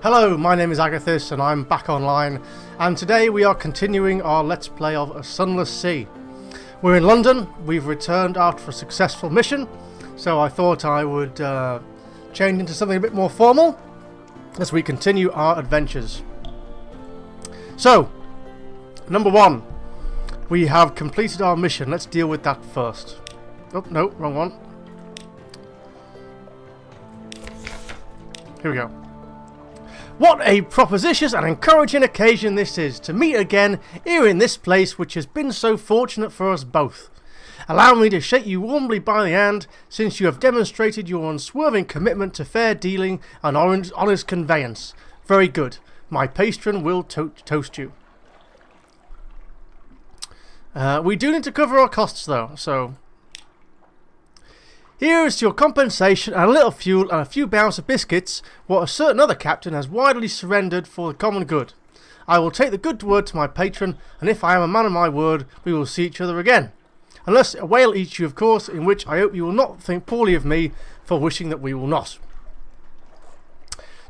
Hello, my name is Agathis and I'm back online, and today we are continuing our Let's Play of A Sunless Sea. We're in London, we've returned after a successful mission, so I thought I would change into something a bit more formal as we continue our adventures. So, number one, we have completed our mission. Let's deal with that first. Oh, no, wrong one. Here we go. What a propitious and encouraging occasion this is, to meet again here in this place which has been so fortunate for us both. Allow me to shake you warmly by the hand, since you have demonstrated your unswerving commitment to fair dealing and honest conveyance. Very good. My patron will toast you. We do need to cover our costs though, so... Here is your compensation and a little fuel and a few pounds of biscuits, what a certain other captain has widely surrendered for the common good. I will take the good word to my patron, and if I am a man of my word, we will see each other again. Unless a whale eats you, of course, in which I hope you will not think poorly of me for wishing that we will not.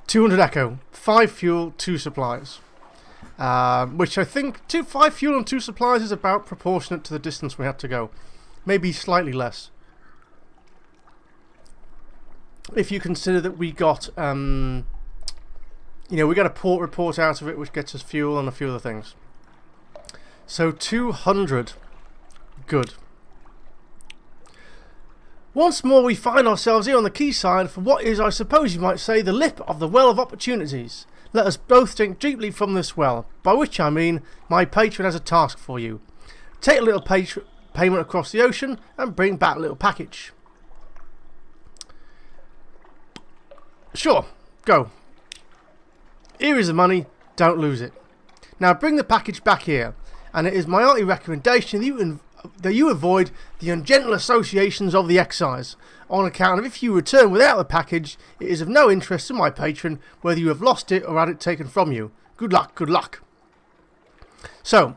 200 echo, 5 fuel, 2 supplies. Which I think 5 fuel and 2 supplies is about proportionate to the distance we had to go. Maybe slightly less. If you consider that we got, we got a port report out of it, which gets us fuel and a few other things. So 200. Good. Once more we find ourselves here on the quayside for what is, I suppose you might say, the lip of the well of opportunities. Let us both drink deeply from this well, by which I mean my patron has a task for you. Take a little payment across the ocean and bring back a little package. Sure, go. Here is the money, don't lose it. Now bring the package back here, and it is my hearty recommendation that you avoid the ungentle associations of the excise, on account of if you return without the package, it is of no interest to my patron whether you have lost it or had it taken from you. Good luck, good luck. So,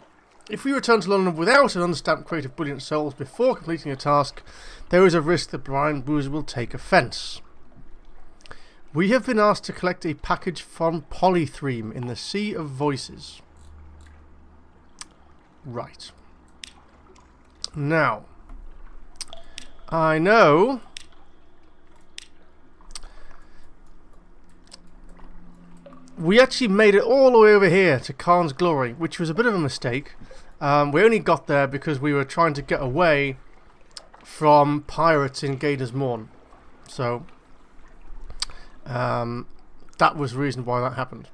if we return to London without an unstamped crate of brilliant souls before completing a task, there is a risk that Brian Bruiser will take offence. We have been asked to collect a package from Polythreme in the Sea of Voices. Right. Now, I know we actually made it all the way over here to Khan's Glory, which was a bit of a mistake. We only got there because we were trying to get away from pirates in Gator's Morn. So... that was the reason why that happened.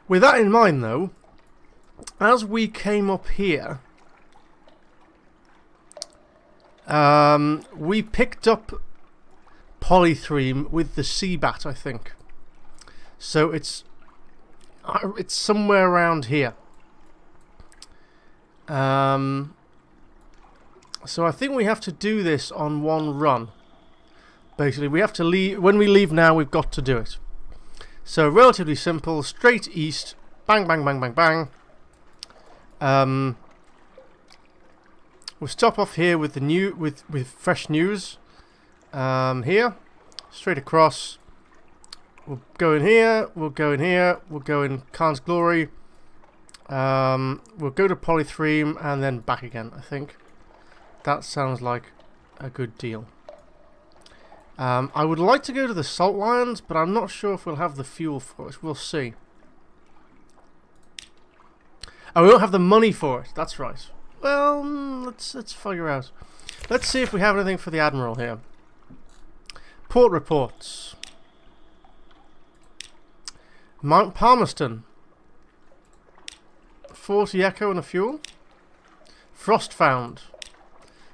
With that in mind though, as we came up here, we picked up Polythreme with the sea bat, I think. So it's somewhere around here. So I think we have to do this on one run. Basically, we have to leave. When we leave now, we've got to do it. So, relatively simple. Straight east. Bang, bang, bang, bang, bang. We'll stop off here with the with fresh news. Here, straight across. We'll go in here. We'll go in here. We'll go in Khan's Glory. We'll go to Polythreme and then back again. I think that sounds like a good deal. I would like to go to the Salt Lions, but I'm not sure if we'll have the fuel for it. We'll see. Oh, we don't have the money for it. That's right. Well, let's figure out. Let's see if we have anything for the Admiral here. Port reports. Mount Palmerston. 40 echo and a fuel. Frost found.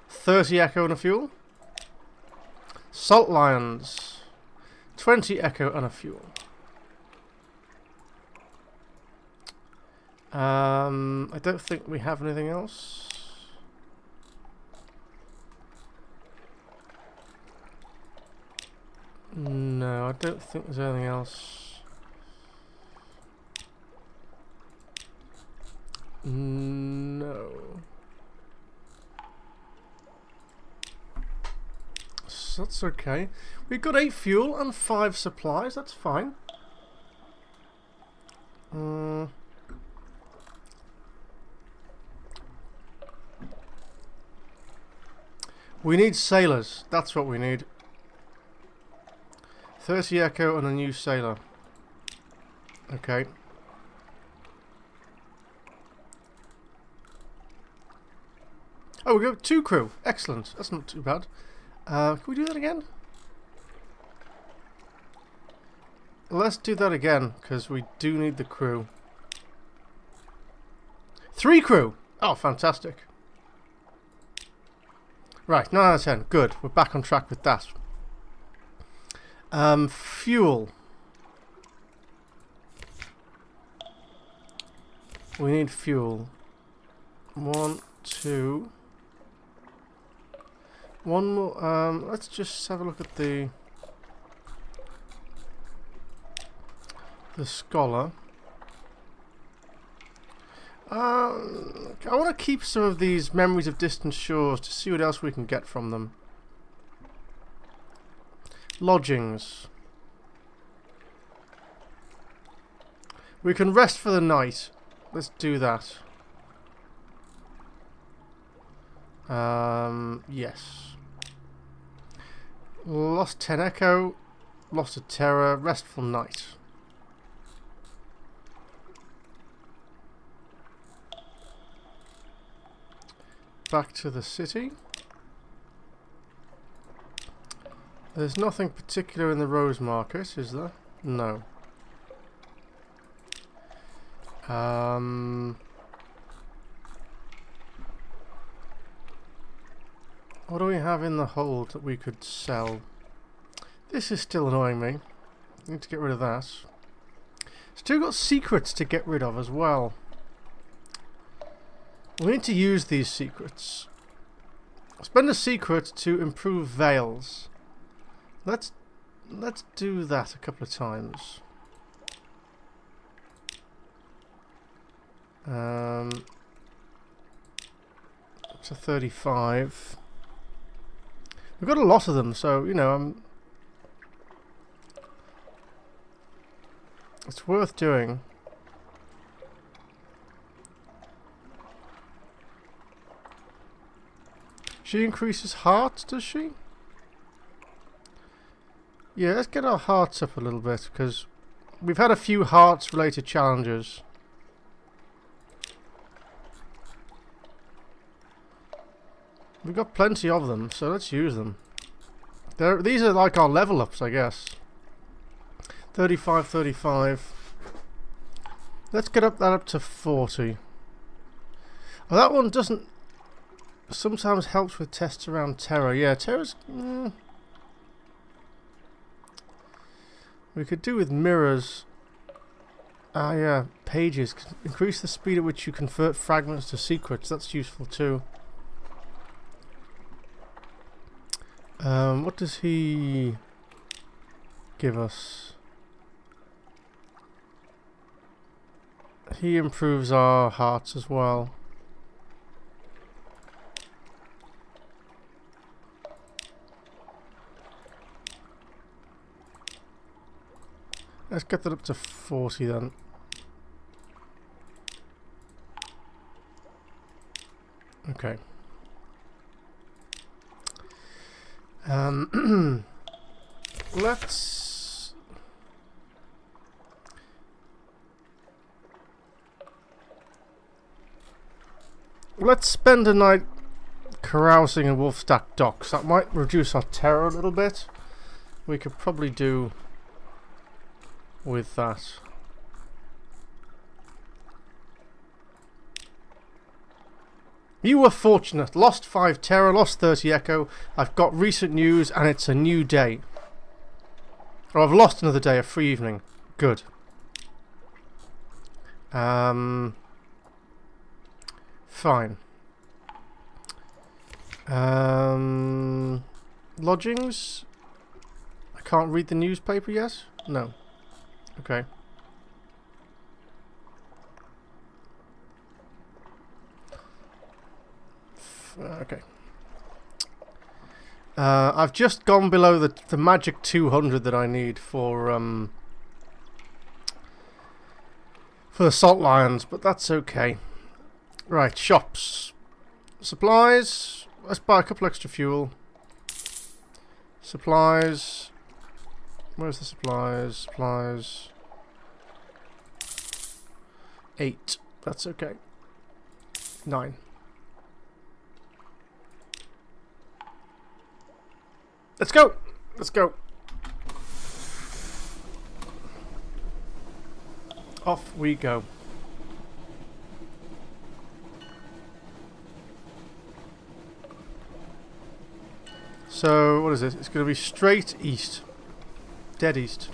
30 echo and a fuel. Salt Lions, 20 echo and a fuel. I don't think we have anything else. No, I don't think there's anything else. No. That's okay. We've got 8 fuel and 5 supplies. That's fine. We need sailors. That's what we need. 30 echo and a new sailor. Okay. Oh, we got 2 crew. Excellent. That's not too bad. Can we do that again? Let's do that again, because we do need the crew. 3 crew! Oh, fantastic. Right, 9 out of 10. Good. We're back on track with that. Fuel. We need fuel. 1, 2. One more. Let's just have a look at the scholar. I want to keep some of these memories of distant shores to see what else we can get from them. Lodgings. We can rest for the night. Let's do that. Yes. Lost 10 echo. Lost a terror. Restful night. Back to the city. There's nothing particular in the Rose Market, is there? No. What do we have in the hold that we could sell? This is still annoying me. Need to get rid of that. Still got secrets to get rid of as well. We need to use these secrets. Spend a secret to improve veils. Let's do that a couple of times. Up to 35. We've got a lot of them, so you know, it's worth doing. She increases hearts, does she? Yeah, let's get our hearts up a little bit, because we've had a few hearts related challenges. We've got plenty of them, so let's use them. These are like our level ups, I guess. 35, 35. Let's get that up to 40. Oh, that one doesn't... Sometimes helps with tests around terror. Yeah, terror's... We could do with mirrors. Ah, yeah. Pages. Increase the speed at which you convert fragments to secrets. That's useful too. What does he give us? He improves our hearts as well. Let's get that up to 40 then. Okay. Let's spend a night carousing in Wolfstack Docks. That might reduce our terror a little bit. We could probably do with that. You were fortunate. Lost 5 terror, lost 30 echo. I've got recent news and it's a new day. Oh, I've lost another day, a free evening. Good. Fine. Lodgings? I can't read the newspaper yet? No. Okay. Okay. I've just gone below the magic 200 that I need for the salt lions, but that's okay. Right, shops. Supplies. Let's buy a couple extra fuel. Supplies. Where's the supplies? Supplies. 8. That's okay. 9. Let's go. Let's go. Off we go. So, what is it? It's going to be straight east. Dead east.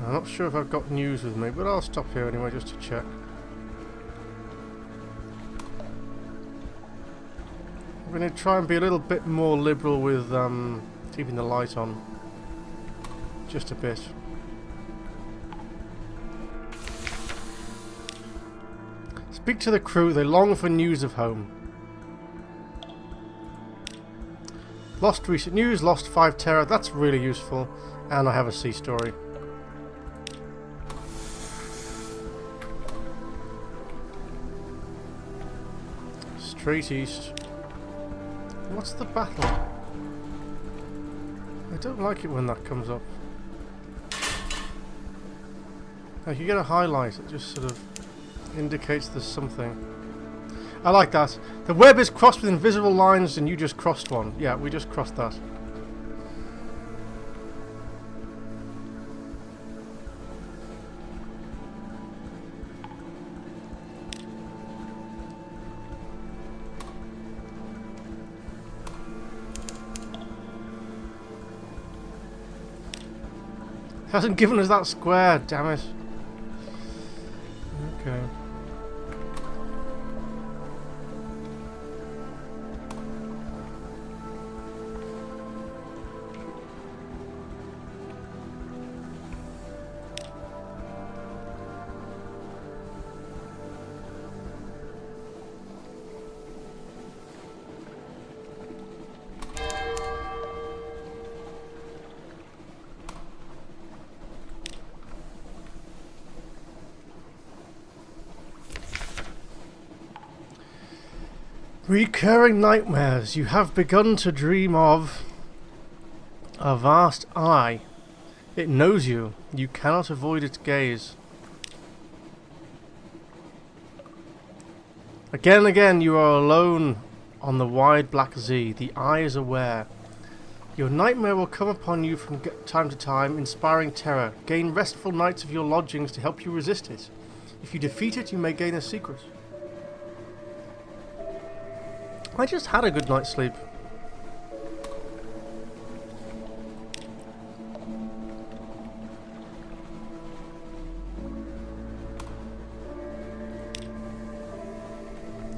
I'm not sure if I've got news with me, but I'll stop here anyway just to check. I'm going to try and be a little bit more liberal with keeping the light on. Just a bit. Speak to the crew, they long for news of home. Lost recent news, lost 5 terror, that's really useful. And I have a sea story. Straight east. What's the battle? I don't like it when that comes up. Like you get a highlight, it just sort of indicates there's something. I like that. The web is crossed with invisible lines and you just crossed one. Yeah, we just crossed that. Hasn't given us that square, damn it. Okay. Recurring nightmares. You have begun to dream of a vast eye. It knows you. You cannot avoid its gaze. Again and again you are alone on the wide black sea. The eye is aware. Your nightmare will come upon you from time to time, inspiring terror. Gain restful nights of your lodgings to help you resist it. If you defeat it, you may gain a secret. I just had a good night's sleep.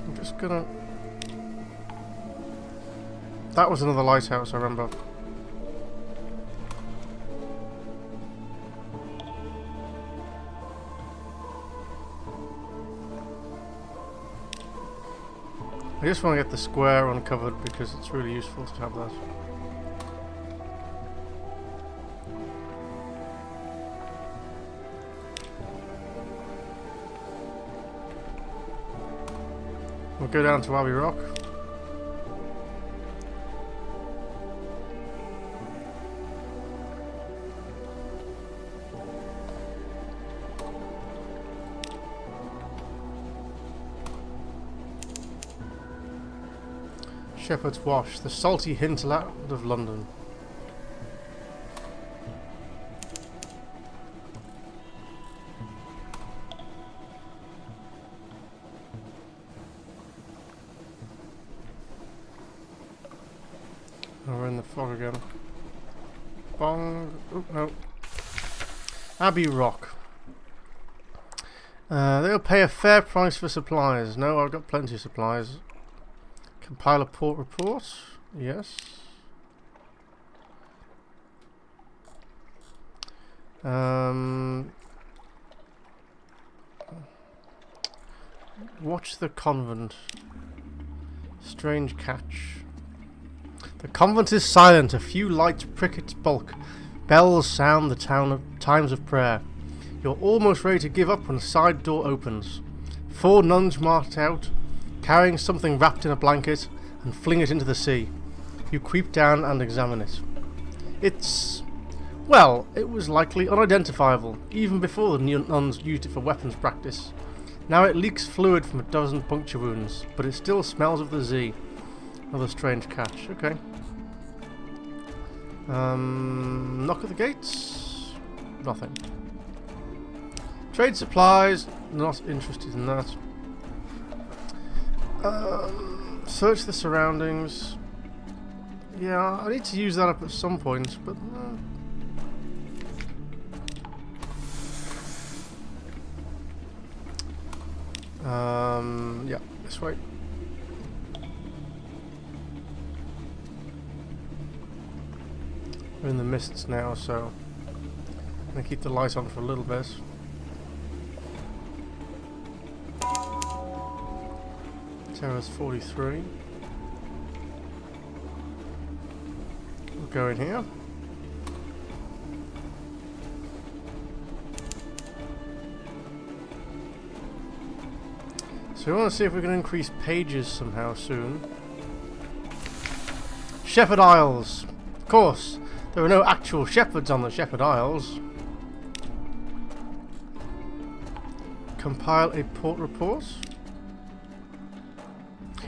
I'm just gonna... That was another lighthouse, I remember. I just want to get the square uncovered because it's really useful to have that. We'll go down to Abbey Rock. Shepherd's Wash, the salty hinterland of London. Oh, we're in the fog again. Bong. Oh, no. Abbey Rock. They'll pay a fair price for supplies. No, I've got plenty of supplies. Compile a port report. Yes. Watch the convent. Strange catch. The convent is silent. A few lights prick its bulk. Bells sound the times of prayer. You're almost ready to give up when a side door opens. 4 nuns march out, carrying something wrapped in a blanket, and fling it into the sea. You creep down and examine it. Well, it was likely unidentifiable, even before the nuns used it for weapons practice. Now it leaks fluid from a dozen puncture wounds, but it still smells of the Z. Another strange catch. Okay. Knock at the gates? Nothing. Trade supplies? Not interested in that. Search the surroundings. Yeah, I need to use that up at some point, but... yeah, this way. We're in the mists now, so I'm gonna keep the light on for a little bit. Terrace 43. We'll go in here. So we want to see if we can increase pages somehow soon. Shepherd Isles. Of course, there are no actual shepherds on the Shepherd Isles. Compile a port report.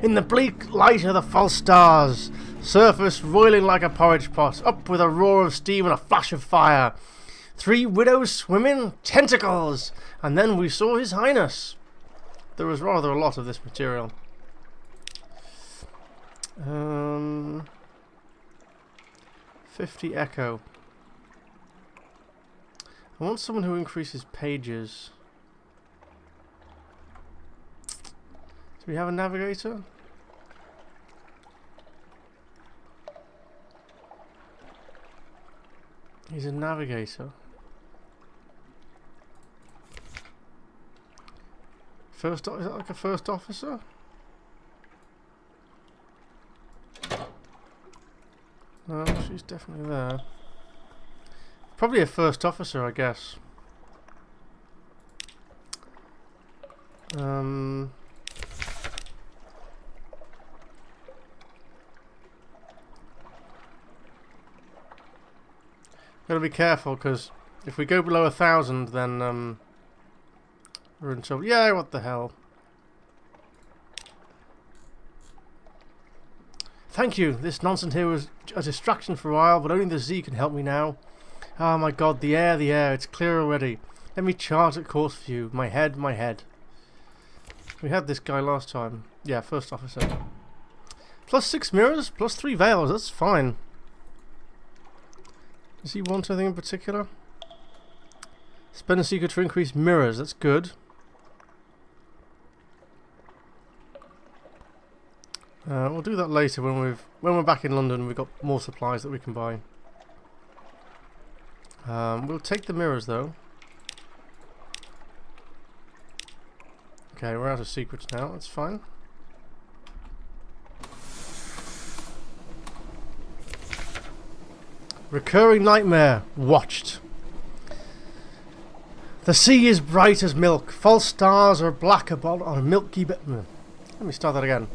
In the bleak light of the false stars, surface roiling like a porridge pot, up with a roar of steam and a flash of fire. 3 widows swimming, tentacles, and then we saw His Highness. There was rather a lot of this material. 50 echo. I want someone who increases pages. Do we have a navigator? He's a navigator. Is that like a first officer? No, she's definitely there. Probably a first officer, I guess. Gotta be careful, because if we go below 1,000, then we're in trouble. Yeah, what the hell. Thank you. This nonsense here was a distraction for a while, but only the Z can help me now. Oh my god, the air. It's clear already. Let me chart a course for you. My head. We had this guy last time. Yeah, first officer. Plus 6 mirrors, plus 3 veils. That's fine. Does he want anything in particular? Spend a secret to increase mirrors. That's good. We'll do that later when we're back in London. We've got more supplies that we can buy. We'll take the mirrors though. Okay, we're out of secrets now. That's fine. Recurring nightmare. Watched. The sea is bright as milk. False stars are black on a milky bed. Let me start that again.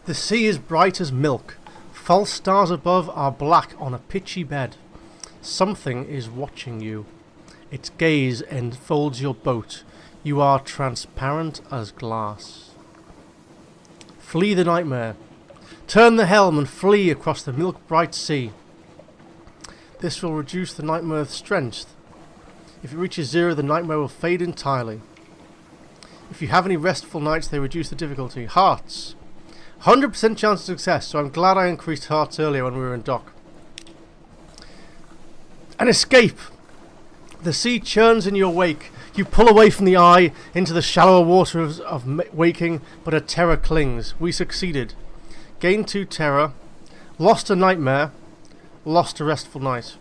The sea is bright as milk. False stars above are black on a pitchy bed. Something is watching you. Its gaze enfolds your boat. You are transparent as glass. Flee the nightmare. Turn the helm and flee across the milk-bright sea. This will reduce the nightmare's strength. If it reaches 0, the nightmare will fade entirely. If you have any restful nights, they reduce the difficulty. Hearts. 100% chance of success, so I'm glad I increased hearts earlier when we were in dock. An escape! The sea churns in your wake. You pull away from the eye into the shallower water of waking, but a terror clings. We succeeded. Gained 2 terror. Lost a nightmare. Lost a restful night.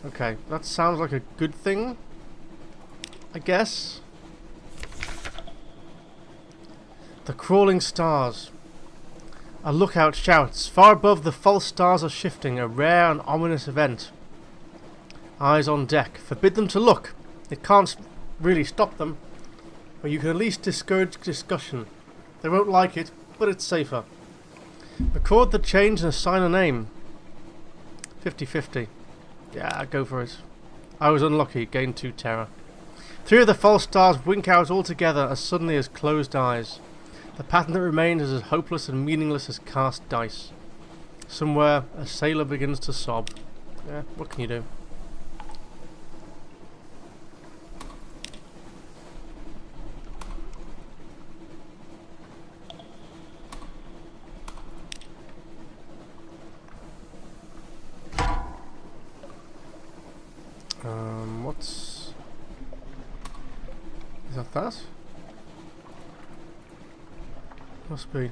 Okay, that sounds like a good thing, I guess. The crawling stars. A lookout shouts. Far above, the false stars are shifting, a rare and ominous event. Eyes on deck. Forbid them to look. It can't really stop them, but you can at least discourage discussion. They won't like it, but it's safer. Record the change and assign a name. 50-50. Yeah, go for it. I was unlucky, gained 2 terror. 3 of the false stars wink out altogether as suddenly as closed eyes. The pattern that remains is as hopeless and meaningless as cast dice. Somewhere, a sailor begins to sob. Yeah, what can you do? What's... Is that that? Must be.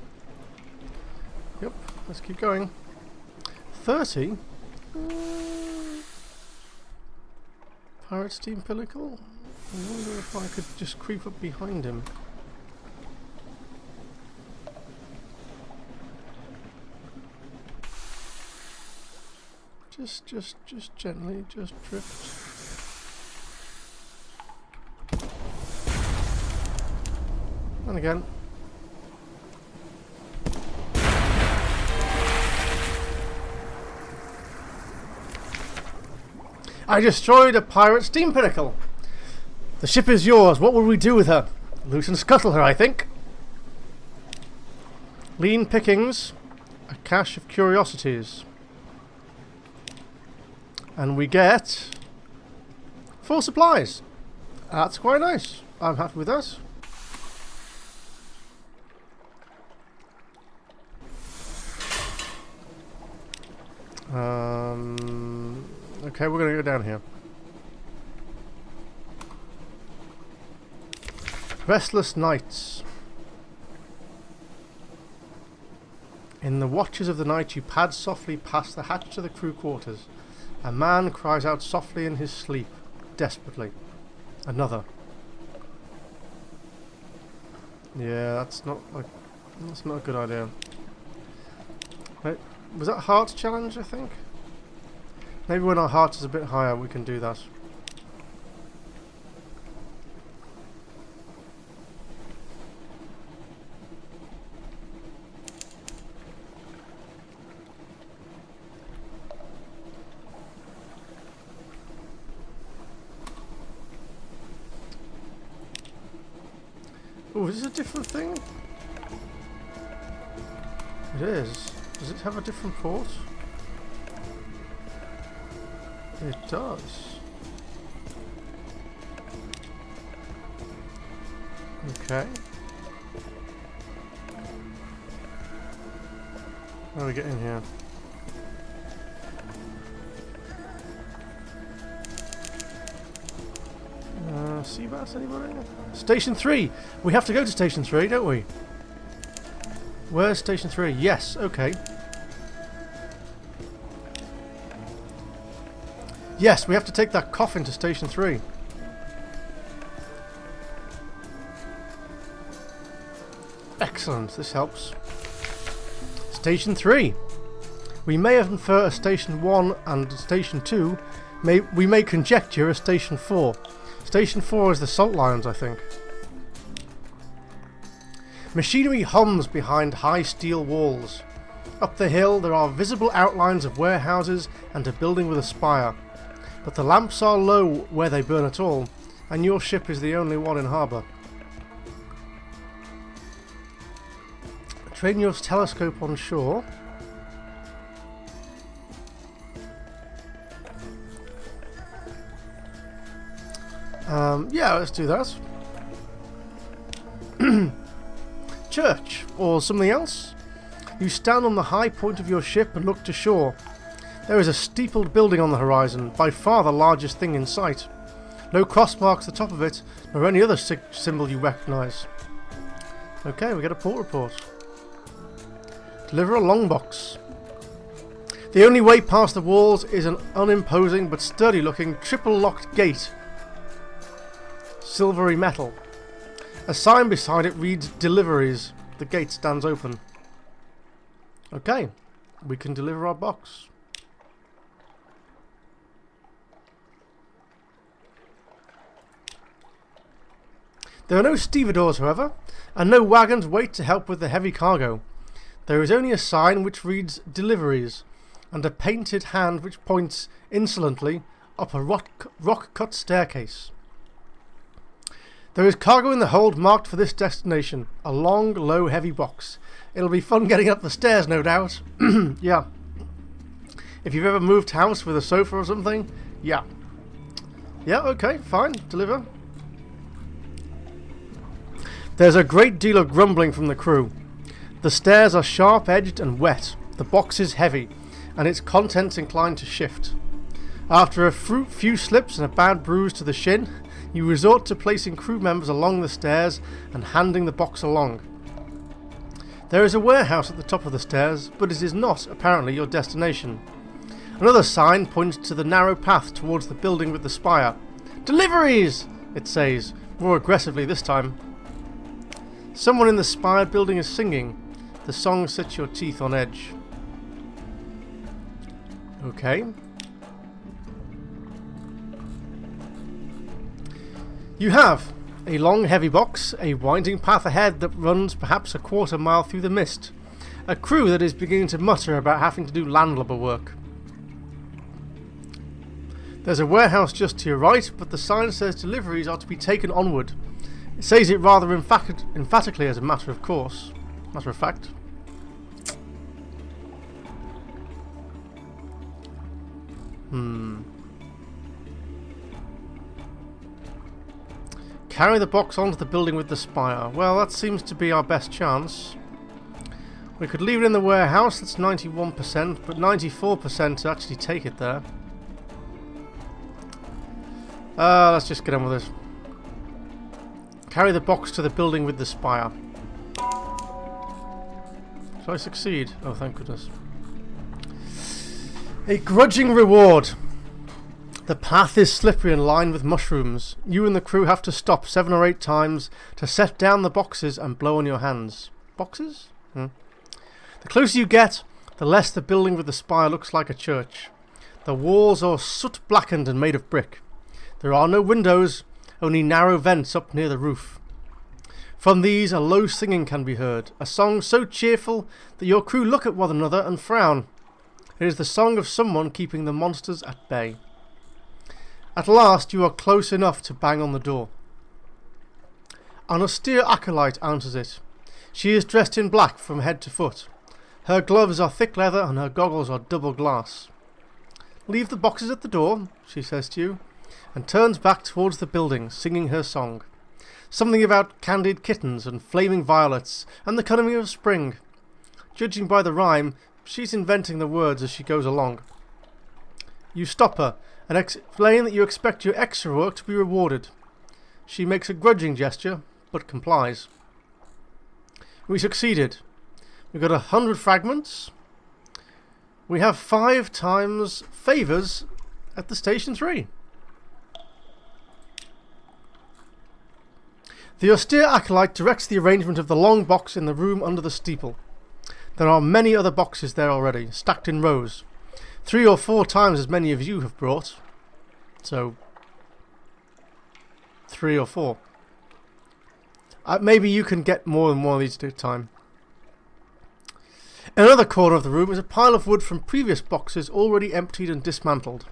Yep, let's keep going. 30? Pirate Steam Pinnacle? I wonder if I could just creep up behind him. Just gently, just drift. And again. I destroyed a pirate steam pinnacle. The ship is yours. What will we do with her? Loot and scuttle her, I think. Lean pickings. A cache of curiosities. And we get 4 supplies. That's quite nice. I'm happy with that. Okay, we're going to go down here. Restless nights. In the watches of the night, you pad softly past the hatch to the crew quarters. A man cries out softly in his sleep, desperately. Another. Yeah, that's not a good idea. Wait, was that heart challenge, I think? Maybe when our heart is a bit higher we can do that. Oh, is this a different thing? It is. Does it have a different port? It does. Okay. How do we get in here? Sea bass, anybody? Station 3! We have to go to Station 3, don't we? Where's Station 3? Yes, okay. Yes, we have to take that coffin to Station 3. Excellent, this helps. Station 3. We may infer a Station 1 and Station 2. We may conjecture a Station 4. Station 4 is the salt lions, I think. Machinery hums behind high steel walls. Up the hill there are visible outlines of warehouses and a building with a spire. But the lamps are low where they burn at all, and your ship is the only one in harbour. Train your telescope on shore. Yeah, let's do that. Church, or something else? You stand on the high point of your ship and look to shore. There is a steepled building on the horizon, by far the largest thing in sight. No cross marks at the top of it, nor any other symbol you recognise. Okay, we get a port report. Deliver a longbox. The only way past the walls is an unimposing but sturdy looking triple locked gate. Silvery metal. A sign beside it reads deliveries. The gate stands open. Okay, we can deliver our box. There are no stevedores, however, and no wagons wait to help with the heavy cargo. There is only a sign which reads deliveries, and a painted hand which points insolently up a rock-cut staircase. There is cargo in the hold marked for this destination, a long, low, heavy box. It'll be fun getting up the stairs, no doubt. Yeah. If you've ever moved house with a sofa or something, yeah. Yeah, okay, fine, deliver. There's a great deal of grumbling from the crew. The stairs are sharp-edged and wet, the box is heavy, and its contents inclined to shift. After a few slips and a bad bruise to the shin, you resort to placing crew members along the stairs and handing the box along. There is a warehouse at the top of the stairs, but it is not, apparently, your destination. Another sign points to the narrow path towards the building with the spire. Deliveries! It says, more aggressively this time. Someone in the spire building is singing. The song sets your teeth on edge. Okay. You have a long heavy box, a winding path ahead that runs perhaps a quarter mile through the mist, a crew that is beginning to mutter about having to do landlubber work. There's a warehouse just to your right, but the sign says deliveries are to be taken onward. It says it rather emphatically as a matter of fact. Carry the box onto the building with the spire. Well, that seems to be our best chance. We could leave it in the warehouse, that's 91%, but 94% to actually take it there. Let's just get on with this. Carry the box to the building with the spire. Shall I succeed? Oh, thank goodness. A grudging reward. The path is slippery and lined with mushrooms. You and the crew have to stop 7 or 8 times to set down the boxes and blow on your hands. Boxes? The closer you get, the less the building with the spire looks like a church. The walls are soot blackened and made of brick. There are no windows, only narrow vents up near the roof. From these a low singing can be heard, a song so cheerful that your crew look at one another and frown. It is the song of someone keeping the monsters at bay. At last you are close enough to bang on the door. An austere acolyte answers it. She is dressed in black from head to foot. Her gloves are thick leather and her goggles are double glass. Leave the boxes at the door, she says to you, and turns back towards the building, singing her song. Something about candied kittens and flaming violets and the coming of spring. Judging by the rhyme, she's inventing the words as she goes along. You stop her and explain that you expect your extra work to be rewarded. She makes a grudging gesture, but complies. We succeeded. We got 100 fragments. We have 5 times favours at the Station 3. The austere acolyte directs the arrangement of the long box in the room under the steeple. There are many other boxes there already, stacked in rows. 3 or 4 times as many as you have brought. So, 3 or 4. Maybe you can get more than one of these at a time. In another corner of the room is a pile of wood from previous boxes already emptied and dismantled.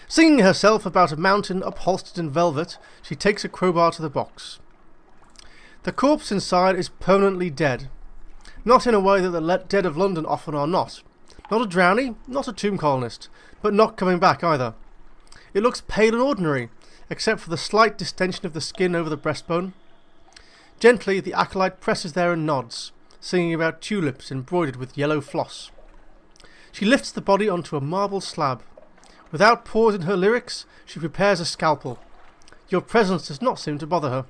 Singing herself about a mountain upholstered in velvet, she takes a crowbar to the box. The corpse inside is permanently dead. Not in a way that the dead of London often are not. Not a drowning, not a tomb colonist, but not coming back either. It looks pale and ordinary, except for the slight distension of the skin over the breastbone. Gently, the acolyte presses there and nods, singing about tulips embroidered with yellow floss. She lifts the body onto a marble slab. Without pause in her lyrics, she prepares a scalpel. Your presence does not seem to bother her.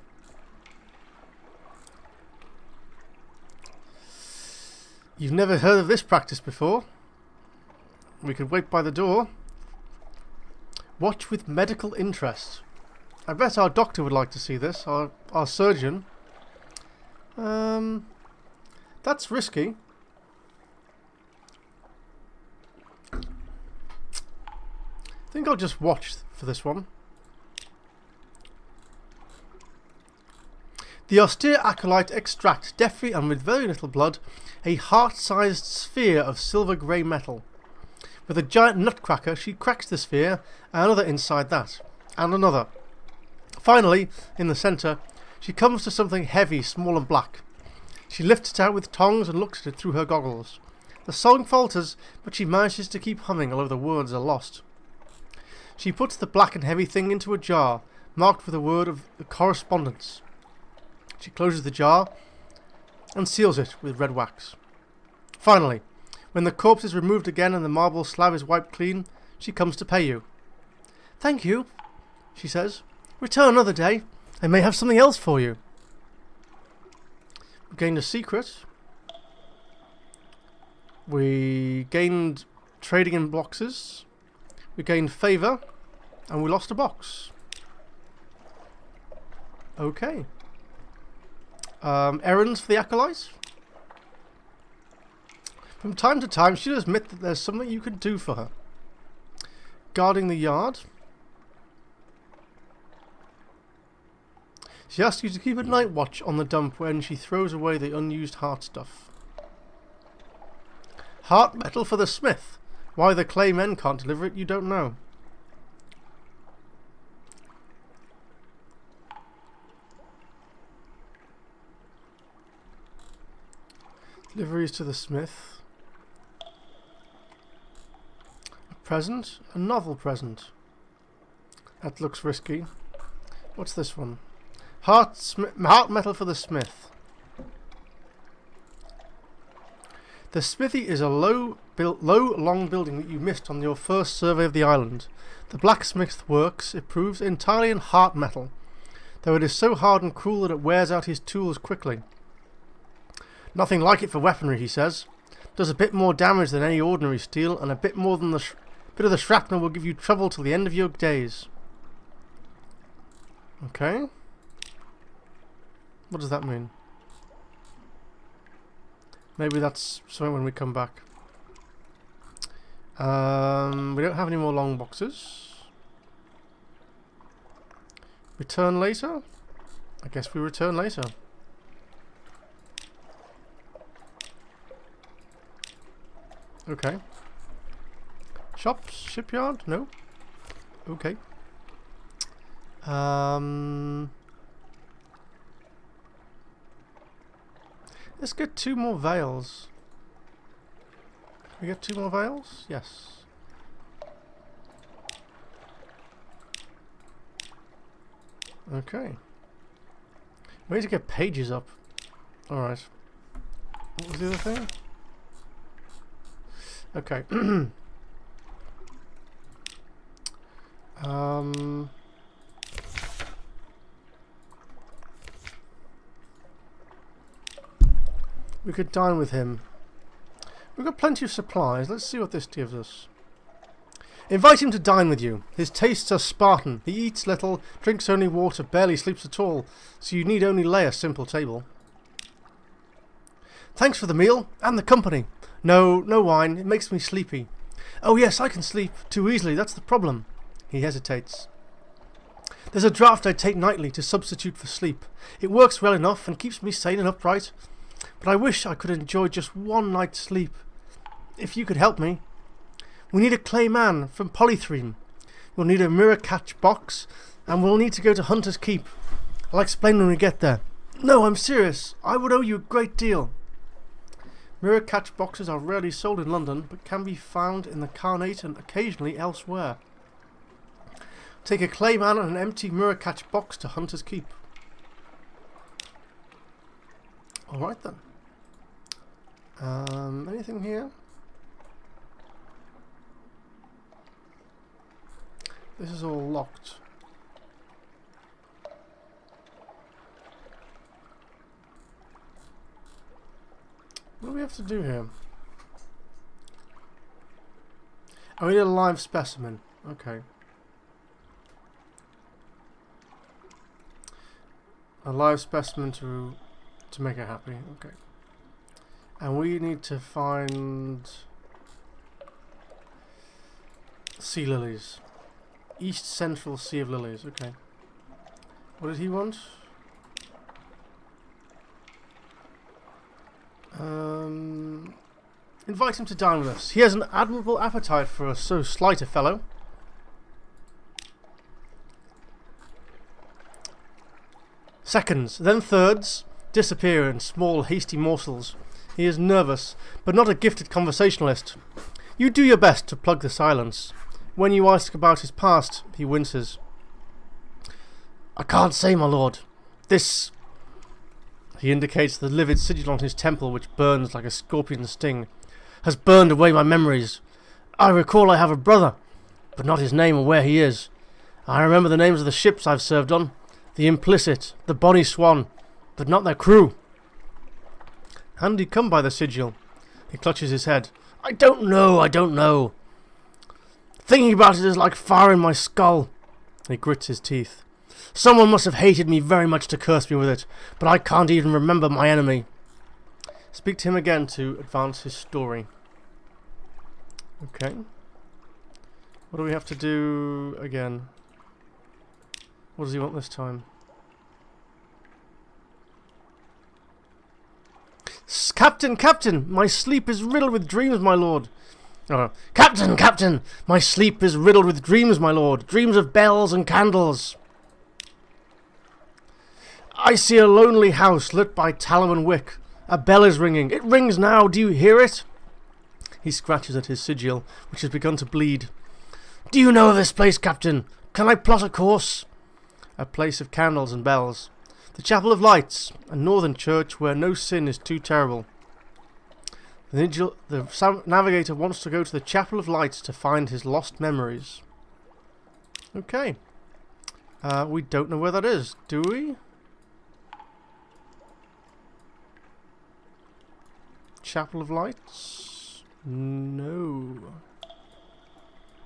You've never heard of this practice before? We could wait by the door. Watch with medical interest. I bet our doctor would like to see this, our surgeon. That's risky. I think I'll just watch for this one. The austere acolyte extracts, deftly and with very little blood, a heart-sized sphere of silver-grey metal. With a giant nutcracker, she cracks the sphere, and another inside that, and another. Finally, in the centre, she comes to something heavy, small and black. She lifts it out with tongs and looks at it through her goggles. The song falters, but she manages to keep humming, although the words are lost. She puts the black and heavy thing into a jar, marked with a word of the correspondence. She closes the jar and seals it with red wax. Finally, when the corpse is removed again and the marble slab is wiped clean, she comes to pay you. "Thank you," she says. "Return another day. I may have something else for you." We gained a secret. We gained trading in boxes. We gained favour. And we lost a box. Okay. Errands for the acolyte. From time to time, she'll admit that there's something you can do for her. Guarding the yard. She asks you to keep a night watch on the dump when she throws away the unused heart stuff. Heart metal for the smith. Why the clay men can't deliver it, you don't know. Deliveries to the smith. A present? A novel present. That looks risky. What's this one? Heart metal for the smith. The smithy is a low, long building that you missed on your first survey of the island. The blacksmith works, it proves, entirely in heart metal, though it is so hard and cruel that it wears out his tools quickly. Nothing like it for weaponry, he says. Does a bit more damage than any ordinary steel, and a bit more than bit of the shrapnel will give you trouble till the end of your days. Okay. What does that mean? Maybe that's something when we come back. We don't have any more long boxes. Return later? I guess we return later. Okay. Shops? Shipyard? No? Okay. Let's get 2 more veils. Can we get 2 more veils? Yes. Okay. We need to get pages up. Alright. What was the other thing? Okay. We could dine with him. We've got plenty of supplies. Let's see what this gives us. Invite him to dine with you. His tastes are Spartan. He eats little, drinks only water, barely sleeps at all, so you need only lay a simple table. Thanks for the meal and the company. No wine. It makes me sleepy. Oh yes, I can sleep too easily. That's the problem. He hesitates. There's a draught I take nightly to substitute for sleep. It works well enough and keeps me sane and upright. But I wish I could enjoy just one night's sleep. If you could help me. We need a clay man from Polythreme. We'll need a mirror catch box, and we'll need to go to Hunter's Keep. I'll explain when we get there. No, I'm serious. I would owe you a great deal. Mirror catch boxes are rarely sold in London, but can be found in the Carnate and occasionally elsewhere. Take a clay man and an empty mirror catch box to Hunter's Keep. Alright then. Anything here? This is all locked. What do we have to do here? I need a live specimen. Okay. A live specimen to make it happy. Okay. And we need to find sea lilies. East Central Sea of Lilies. Okay. What did he want? Invite him to dine with us. He has an admirable appetite for so slight a fellow. Seconds, then thirds, disappear in small, hasty morsels. He is nervous, but not a gifted conversationalist. You do your best to plug the silence. When you ask about his past, he winces. I can't say, my lord. This... He indicates the livid sigil on his temple, which burns like a scorpion's sting. Has burned away my memories. I recall I have a brother, but not his name or where he is. I remember the names of the ships I've served on. The Implicit, the Bonnie Swan, but not their crew. How did he come by the sigil? He clutches his head. I don't know. Thinking about it is like fire in my skull. He grits his teeth. Someone must have hated me very much to curse me with it, but I can't even remember my enemy. Speak to him again to advance his story. Okay. What do we have to do again? What does he want this time? Captain! My sleep is riddled with dreams, my lord. Captain! My sleep is riddled with dreams, my lord. Dreams of bells and candles. I see a lonely house lit by tallow and wick. A bell is ringing. It rings now. Do you hear it? He scratches at his sigil, which has begun to bleed. Do you know of this place, Captain? Can I plot a course? A place of candles and bells. The Chapel of Lights, a northern church where no sin is too terrible. The navigator wants to go to the Chapel of Lights to find his lost memories. Okay. We don't know where that is, do we? Chapel of Lights? No.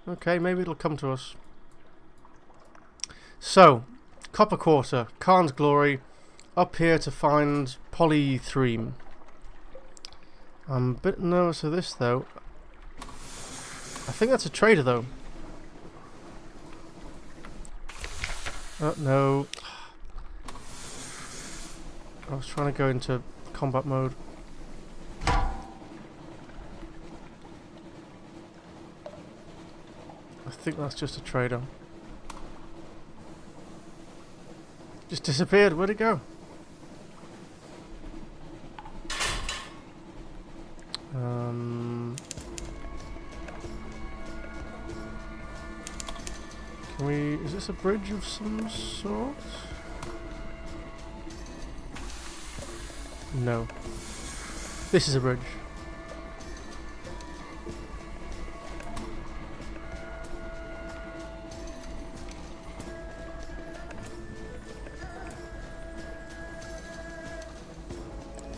Okay, maybe it'll come to us. So, Copper Quarter, Khan's Glory, up here to find Polythreme. I'm a bit nervous of this though. I think that's a trader though. Oh no. I was trying to go into combat mode. I think that's just a trader. Just disappeared. Where'd it go? Can we... Is this a bridge of some sort? No. This is a bridge.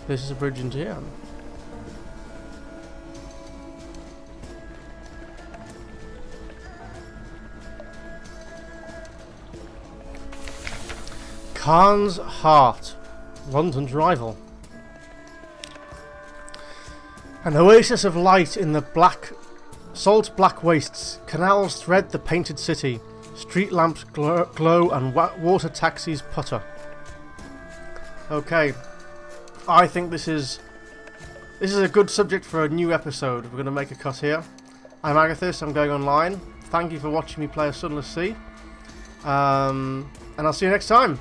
This is a bridge into here. Khan's Heart, London's rival. An oasis of light in the salt black wastes. Canals thread the painted city. Street lamps glow and water taxis putter. Okay. I think this is a good subject for a new episode. We're going to make a cut here. I'm Agathis, I'm going online. Thank you for watching me play a Sunless Sea. And I'll see you next time.